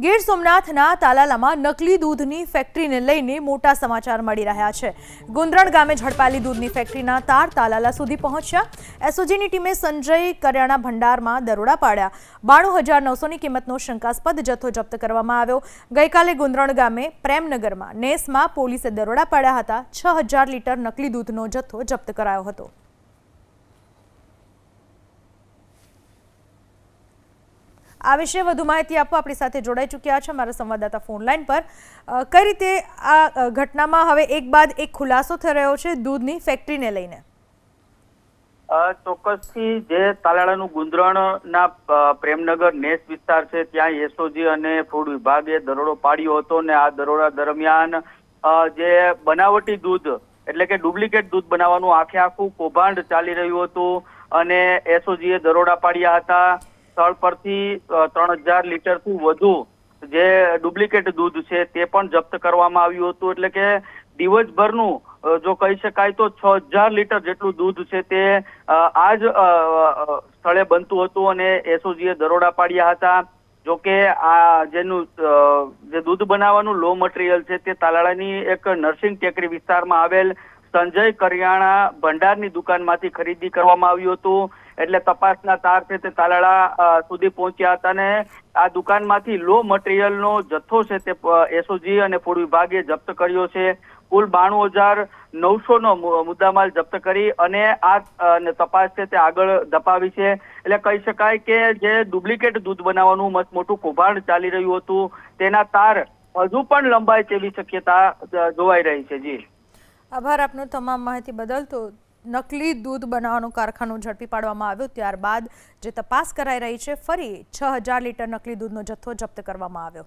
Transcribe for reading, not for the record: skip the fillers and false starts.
ગીર સોમનાથના તાલાલામાં નકલી દૂધની ફેક્ટરીને લઈને મોટા સમાચાર મળી રહ્યા છે। ગુંદરણ ગામે ઝડપાયેલી દૂધની ફેક્ટરીના તાર તાલાલા સુધી પહોંચ્યા। એસઓજીની ટીમે સંજય કરિયાણા ભંડારમાં દરોડા પાડ્યા। 92,900ની કિંમતનો શંકાસ્પદ જથ્થો જપ્ત કરવામાં આવ્યો। ગઈકાલે ગુંદરણ ગામે પ્રેમનગરમાં નેસમાં પોલીસે દરોડા પાડ્યા હતા। 6,000 લીટર નકલી દૂધનો જથ્થો જપ્ત કરાયો હતો। આ વિશે વધુ માહિતી આપવા આપણી સાથે જોડાઈ ચૂક્યા છે અમારા સંવાદદાતા ફોન લાઈન પર। કઈ રીતે આ ઘટનામાં હવે એક બાદ એક ખુલાસો થઈ રહ્યો છે દૂધની ફેક્ટરીને લઈને? ચોક્કસથી જે તાલાળાનું ગુંદરણના પ્રેમનગર નેસ વિસ્તાર છે ત્યાં એસઓજી અને ફૂડ વિભાગે દરોડો પાડ્યો હતો અને આ દરોડા દરમિયાન જે બનાવટી દૂધ એટલે કે ડુપ્લિકેટ દૂધ બનાવવાનું આખું કૌભાંડ ચાલી રહ્યું હતું અને એસઓજીએ દરોડા પાડ્યા હતા। સ્થળ પરથી 3,000 લીટરથી વધુ જે ડુપ્લિકેટ દૂધ છે તે પણ જપ્ત કરવામાં આવ્યું હતું। એટલે કે દિવસભરનું જો કહી શકાય તો 6,000 લીટર જેટલું દૂધ છે તે આ જ સ્થળે બનતું હતું અને એસઓજીએ દરોડા પાડ્યા હતા। જોકે આ જે દૂધ બનાવવાનું લો મટીરિયલ છે તે તાલાળાની એક નરસિંહ ટેકરી વિસ્તારમાં આવેલ સંજય કરિયાણા ભંડારની દુકાનમાંથી ખરીદી કરવામાં આવ્યું હતું। એટલે તપાસના તાર છે તે તાલાળા સુધી પહોંચ્યા હતા અને આ દુકાનમાંથી લો મટીરિયલનો જથ્થો છે તે એસઓજી અને ફૂડ વિભાગે જપ્ત કર્યો છે। કુલ 92,900નો મુદ્દામાલ જપ્ત કરી અને આ તપાસ છે તે આગળ ધપાવી છે। એટલે કહી શકાય કે જે ડુપ્લિકેટ દૂધ બનાવવાનું મોટું કૌભાંડ ચાલી રહ્યું હતું તેના તાર હજુ પણ લંબાય તેવી શક્યતા જોવાઈ રહી છે। જી આભાર આપનો તમામ માહિતી બદલ। તો નકલી દૂધ બનાવવાનું કારખાનું ઝડપી પાડવામાં આવ્યું, ત્યારબાદ જે તપાસ કરાઈ રહી છે ફરી 6,000 લીટર નકલી દૂધનો જથ્થો જપ્ત કરવામાં આવ્યો।